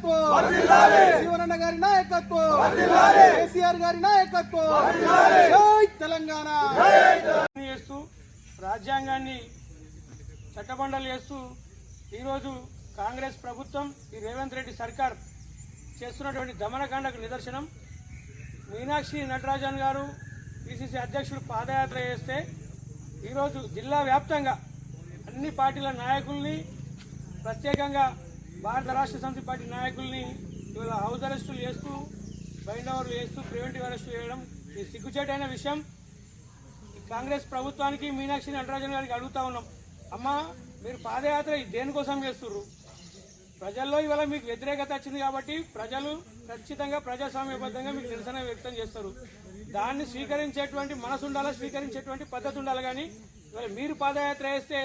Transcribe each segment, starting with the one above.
నాయకత్వం, జీవనన్న గారి నాయకత్వం, కేసీఆర్ గారి నాయకత్వం. జై తెలంగాణ. చేస్తూ రాజ్యాంగాన్ని చట్టబండలు చేస్తూ ఈరోజు కాంగ్రెస్ ప్రభుత్వం ఈ రేవంత్ రెడ్డి సర్కార్ చేస్తున్నటువంటి దమనకాండకు నిదర్శనం. మీనాక్షి నటరాజన్ గారు పిసిసి అధ్యక్షుడు పాదయాత్ర చేస్తే ఈరోజు జిల్లా వ్యాప్తంగా అన్ని పార్టీల నాయకుల్ని, ప్రత్యేకంగా భారత రాష్ట్ర సమితి పార్టీ నాయకుల్ని ఇవాళ హౌస్ అరెస్టులు చేస్తూ, బైండ్ ఓవర్లు చేస్తూ, ప్రివెంటివ్ అరెస్టు చేయడం ఇది సిగ్గుచేటైన విషయం. కాంగ్రెస్ ప్రభుత్వానికి మీనాక్షి నటరాజన్ గారికి అడుగుతా ఉన్నాం, అమ్మా మీరు పాదయాత్ర దేనికోసం చేస్తుర్రు? ప్రజల్లో ఇవాళ మీకు వ్యతిరేకత వచ్చింది కాబట్టి ప్రజలు ఖచ్చితంగా ప్రజాస్వామ్యబద్ధంగా మీకు నిరసన వ్యక్తం చేస్తారు. దాన్ని స్వీకరించేటువంటి మనసు ఉండాలా, స్వీకరించేటువంటి పద్ధతి ఉండాలి. కానీ ఇవాళ మీరు పాదయాత్ర చేస్తే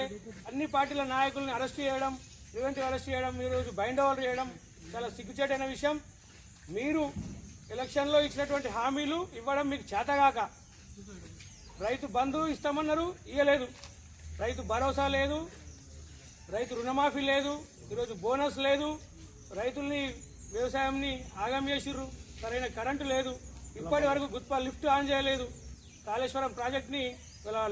అన్ని పార్టీల నాయకుల్ని అరెస్ట్ చేయడం, ప్రివెంటివ్ అరెస్ట్ చేయడం, ఈరోజు బైండ్ ఓవర్ చేయడం చాలా సిగ్గుచేటైన విషయం. మీరు ఎలక్షన్లో ఇచ్చినటువంటి హామీలు ఇవ్వడం మీకు చేతగాక రైతు బంధు ఇస్తామన్నారు, ఇవ్వలేదు. రైతు భరోసా లేదు, రైతు రుణమాఫీ లేదు, ఈరోజు బోనస్ లేదు, రైతుల్ని వ్యవసాయంని ఆగం చేసిర్రు, సరైన కరెంటు లేదు, ఇప్పటి వరకు గుత్పా లిఫ్ట్ ఆన్ చేయలేదు, కాళేశ్వరం ప్రాజెక్టుని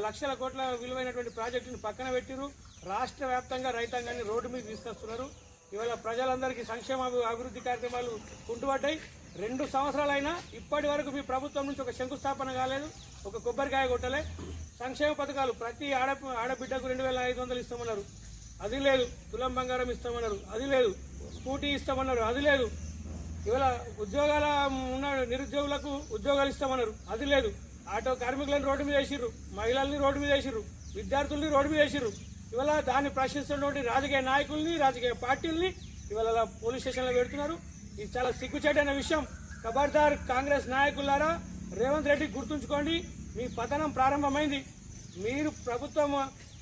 లక్షల కోట్ల విలువైనటువంటి ప్రాజెక్టుని పక్కన పెట్టిరు, రాష్ట్ర వ్యాప్తంగా రైతాంగాన్ని రోడ్డు మీద తీసుకొస్తున్నారు. ఇవాళ ప్రజలందరికీ సంక్షేమ అభివృద్ధి కార్యక్రమాలు కుంటుపడ్డాయి. 2 సంవత్సరాలైనా ఇప్పటి వరకు మీ ప్రభుత్వం నుంచి ఒక శంకుస్థాపన కాలేదు, ఒక కొబ్బరికాయ కొట్టలే. సంక్షేమ పథకాలు ప్రతి ఆడబిడ్డకు 2500 ఇస్తామన్నారు, అది లేదు. తులం బంగారం ఇస్తామన్నారు, అది లేదు. స్కూటీ ఇస్తామన్నారు, అది లేదు. ఇవాళ ఉద్యోగాల ఉన్న నిరుద్యోగులకు ఉద్యోగాలు ఇస్తామన్నారు, అది లేదు. ఆటో కార్మికులను రోడ్డు మీద వేసిర్రు, మహిళల్ని రోడ్డు మీద వేసిర్రు, విద్యార్థుల్ని రోడ్డు మీద వేసిర్రు. ఇవాళ దాన్ని ప్రశ్నిస్తున్నటువంటి రాజకీయ నాయకుల్ని, రాజకీయ పార్టీల్ని ఇవాళ పోలీస్ స్టేషన్లో పెడుతున్నారు. ఇది చాలా సిగ్గుచేటైన విషయం. ఖబర్దార్ కాంగ్రెస్ నాయకులారా, రేవంత్ రెడ్డి గుర్తుంచుకోండి, మీ పతనం ప్రారంభమైంది. మీరు ప్రభుత్వం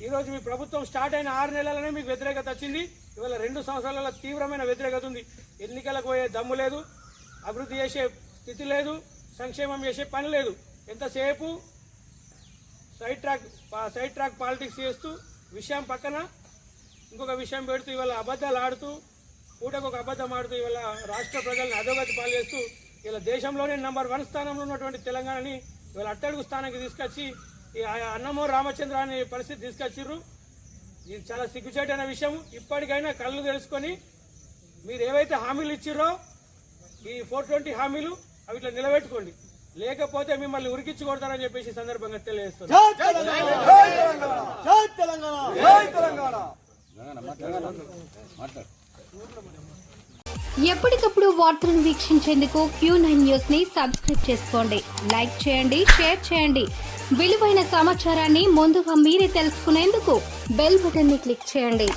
ఈరోజు మీ ప్రభుత్వం స్టార్ట్ అయిన 6 నెలలనే మీకు వ్యతిరేకత వచ్చింది. ఇవాళ 2 సంవత్సరాల తీవ్రమైన వ్యతిరేకత ఉంది. ఎన్నికలకు పోయే దమ్ము లేదు, అభివృద్ధి చేసే స్థితి లేదు, సంక్షేమం చేసే పని లేదు. ఎంతసేపు సైడ్ ట్రాక్ పాలిటిక్స్ చేస్తూ విషయం పక్కన ఇంకొక విషయం పెడుతూ ఇవాళ అబద్ధాలు ఆడుతూ, పూటకు ఒక అబద్ధం ఆడుతూ ఇవాళ రాష్ట్ర ప్రజల్ని అధోగతి పాలు చేస్తూ ఇలా దేశంలోనే నంబర్ 1 స్థానంలో ఉన్నటువంటి తెలంగాణని ఇవాళ అట్టడుగు స్థానానికి తీసుకొచ్చి ఈ అన్నమో రామచంద్ర అనే పరిస్థితి తీసుకొచ్చిర్రు. ఇది చాలా సిగ్గుచేటైన విషయం. ఇప్పటికైనా కళ్ళు తెలుసుకొని మీరు ఏవైతే హామీలు ఇచ్చిర్రో ఈ 420 హామీలు అవి ఇట్లా నిలబెట్టుకోండి, లేకపోతే మిమ్మల్ని ఉరికించి కొడతారని చెప్పేసి సందర్భంగా తెలియజేస్తారు. ఎప్పటికప్పుడు వార్తలను వీక్షించేందుకు Q9 న్యూస్ ని సబ్స్క్రైబ్ చేసుకోండి, లైక్ చేయండి, షేర్ చేయండి. విలువైన సమాచారాన్ని ముందుగా మీరే తెలుసుకునేందుకు బెల్ బటన్ ని క్లిక్ చేయండి.